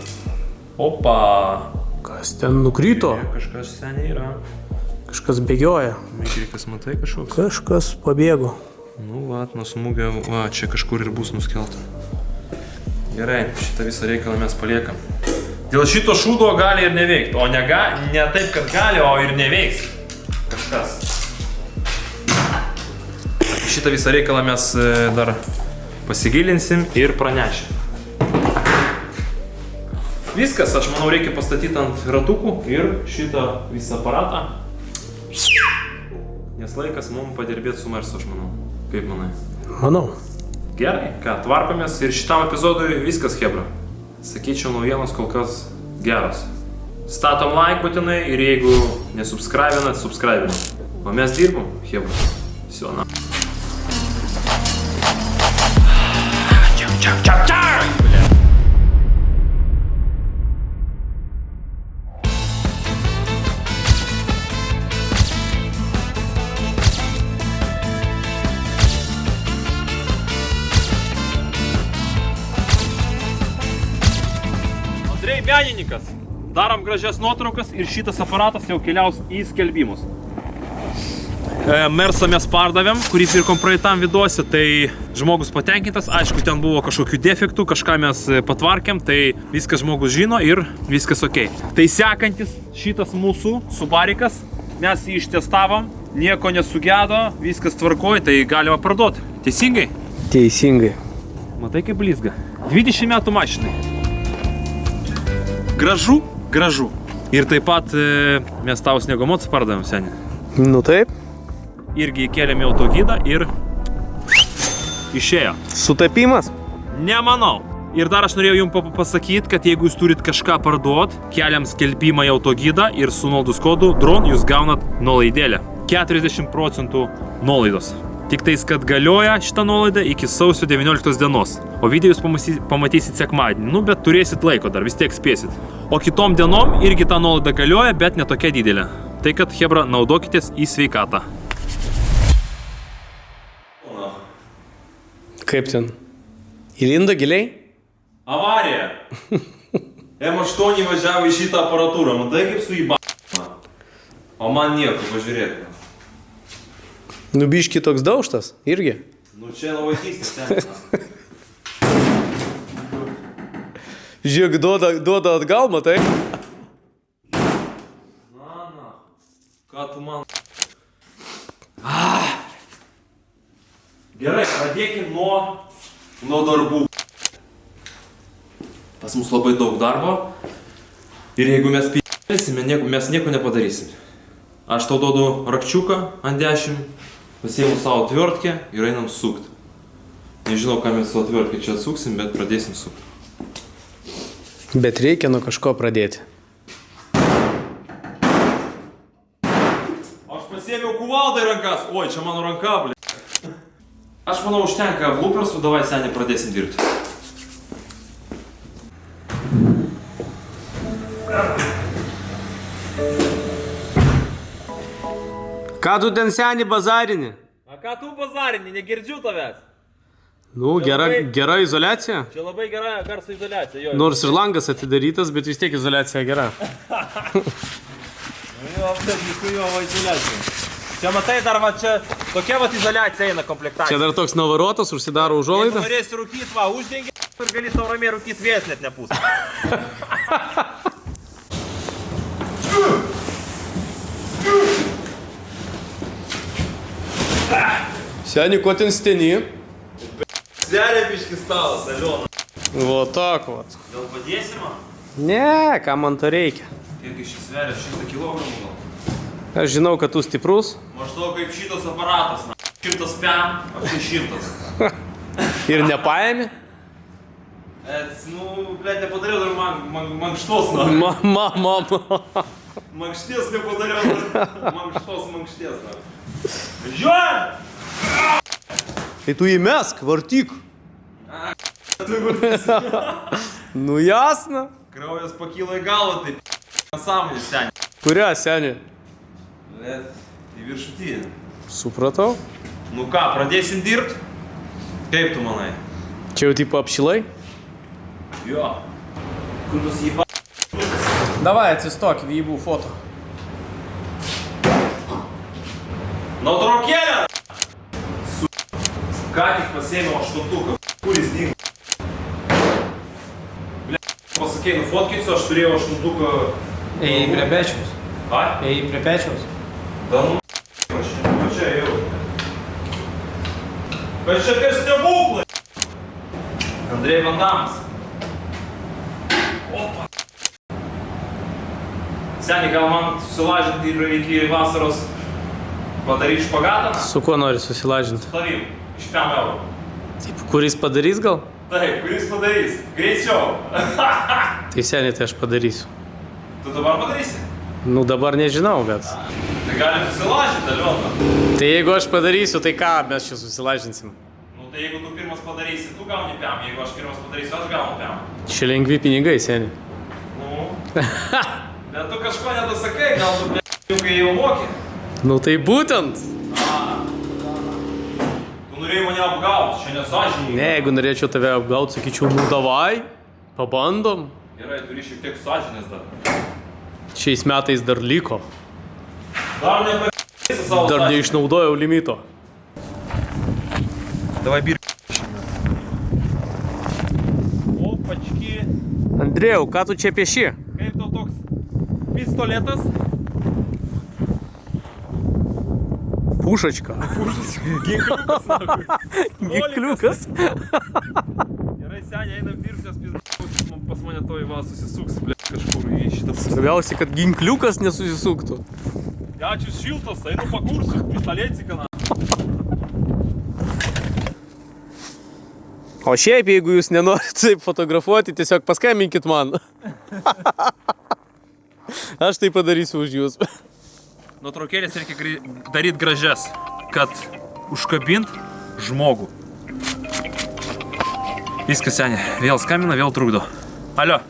Opa! Kas ten nukrito? Kažkas seniai yra. Kažkas bėgioja. Mikrikas, matai kažkoks? Kažkas pabėgo. Nu, va, nuo smūgio, va, čia kažkur ir bus nuskelta. Gerai, šitą visą reikalą mes paliekam. Dėl šito šūdo gali ir neveikti, o ne taip, kad gali, o ir neveiks kažkas. Šitą visą reikalą mes dar pasigilinsim ir pranešim. Viskas, aš manau, reikia pastatyti ant ratukų ir šitą visą aparatą. Nes laikas mums padirbėti su Mersu, aš manau. Kaip manai? Manau. Gerai, ką, tvarkomės ir šitam epizodui viskas, hebra. Sakyčiau, naujienos kol kas geros. Statom like būtinai ir jeigu nesubscribinat, subscribinat. O mes dirbam, hebra. Всё, на. Andrei menininkas. Darom gražias nuotraukas ir šitas aparatas jau keliaus į skelbimus. Mersą mes pardavėm, kurį pirkom praeitam videose, tai žmogus patenkintas, aišku, ten buvo kažkokių defektų, kažką mes patvarkėm, tai viskas žmogus žino ir viskas ok. Tai sekantis šitas mūsų Subarikas, mes jį ištestavom, nieko nesugedo, viskas tvarkoj, tai galima parduoti. Teisingai? Teisingai. Matai kaip blizga. 20 metų mašinai. Gražu, gražu. Ir taip pat mes tau sniegomotus pardavėm, seniai. Nu taip. Irgi įkėlėm į autogidą ir išėjo. Sutapimas? Nemanau. Ir dar aš norėjau jums pasakyti, kad jeigu jūs turit kažką parduot, keliam skelbimą į autogidą ir su nuolaidos kodu DRON jūs gaunat nuolaidėlę. 40% nuolaidos. Tik tais, kad galioja šitą nuolaidą iki sausio 19 dienos. O video jūs pamatysit sekmadienį. Nu, bet turėsit laiko dar, vis tiek spėsit. O kitom dienom irgi ta nuolaida galioja, bet ne tokia didelė. Tai kad, hebra, naudokitės į sveikatą. Kaip ten? Įlindo giliai? Avarija. M8 važiavo į šitą aparatūrą. Matai, kaip su įba... O man nieko, pažiūrėk. Nu, biški toks daužtas, irgi. Nu, čia nuo vaikystės ten. Žiūrėk, duoda atgal, matai? Na. Ką tu man... Gerai, pradėkim nuo darbų. Pas mus labai daug darbo. Ir jeigu mes p***sime, mes nieko nepadarysim. Aš tau duodu rakčiuką ant 10, pasiėmu savo tvirtkę ir einam sukt. Nežinau, ką mes savo tvirtkę čia atsuksim, bet pradėsim sukt. Bet reikia nuo kažko pradėti. Aš pasiėmiau kuvaldą į rankas. Oi, čia mano ranka, bl***. Aš manau, užtenka blūpersų, davai seniai pradėsim dirbti. Ką tu ten seni bazarini? A ką tu bazarini, negirdžiu tavęs. Nu, gera izoliacija. Čia labai gera garso izoliacija. Jo. Nors ir langas atidarytas, bet vis tiek izoliacija gera. Jo, aptarniku jo izoliacija. Čia matai dar va čia, tokia va izoliacija eina komplektacija. Čia dar toks navarotas, užsidaro užuolaidą. Jeigu norėsi rūkyti, va, uždengi ir gali savo ramiai rūkyti, vėjas net nepūs. Seni, ko ten steni? Zerė biški stalas, Aliona. Va tak, va. Gal padėsi man? Ne, ką man to reikia. Kiek iš sveria 100 kg gal? Aš žinau, kad tu stiprus. Maždaug kaip šitas aparatas, na. 100 pem, aš tai 100. Ir nepaėmi? Nu, blėt, nepadariau dar mankštos, na. Mama. Mankšties nepadariau dar. Mankšties, na. Žiūrėk! Tai tu įmesk, vartyk. Nu jasna. Kraujas pakyla į galvą, taip nesąmonė, seni. Kurią, seni? Blėt, į viršutinę. Supratau. Nu ką, pradėsim dirbti? Kaip tu manai? Čia jau tipo apšilai? Jo. Kur tu įba... Davai, atsistok, vybų foto. Nuotraukėlę! Ką tik pasėmiau 8-tuką, kuris dingo. Pasakei, nufotkinsiu, aš turėjau 8-tuką... Ėjai prie pečiaus. A? Ėjai prie pečiaus. Da nu... Čia jau. Kas čia per stebuklai? Andrei Van Damas. Opa. Seni, gal man susilažinti ir iki vasaros padaryti špagatą? Su kuo nori susilažinti? Tavim, iš 5 eurų. Taip, kuris padarys gal? Taip, kuris padarys? Greičiau. Tai seniai, tai aš padarysiu. Tu dabar padarysi? Nu dabar nežinau, bet... Tai galim susilažinti, Aliona. Tai jeigu aš padarysiu, tai ką mes čia susilažinsim? Nu tai jeigu tu pirmas padarysi, tu gauni 5. Jeigu aš pirmas padarysiu, aš gaunu 5. Čia lengvi pinigai, seniai. Nu. Bet tu kažko nedasakai, gal tu p***iukai jau moki? Nu tai būtent. Tu norėjai mane apgauti, čia nesąžiningai. Ne, jeigu norėčiau tave apgauti, sakyčiau, nu davai, pabandom. Gerai, turi šiek tiek sąžinės dar. Šiais metais dar liko. Dar nepasėsi savo Dar sąžinę. neišnaudojau limito. Davai bir... Opački. Andrėjau, ką tu čia pieši? Kaip tau toks pistoletas? Pušačka. Ginkliukas, nakui. Ginkliukas. Gerai, seniai, einam dirbti, nes pizd... pas mane to į va susisuks, ble, kažkur į šitą pusę. Svarbiausia, kad ginkliukas nesusisuktų. Ja, čia šiltas, einu pakursiu, pistolėciką, na. O šiaip, jeigu jūs nenorit taip fotografuoti, tiesiog paskambinkit man. Aš tai padarysiu už jūs. Nuotraukėlės reikia daryti gražias, kad užkabint žmogų. Viskas, seniai. Vėl skambina, vėl trukdo. Alio.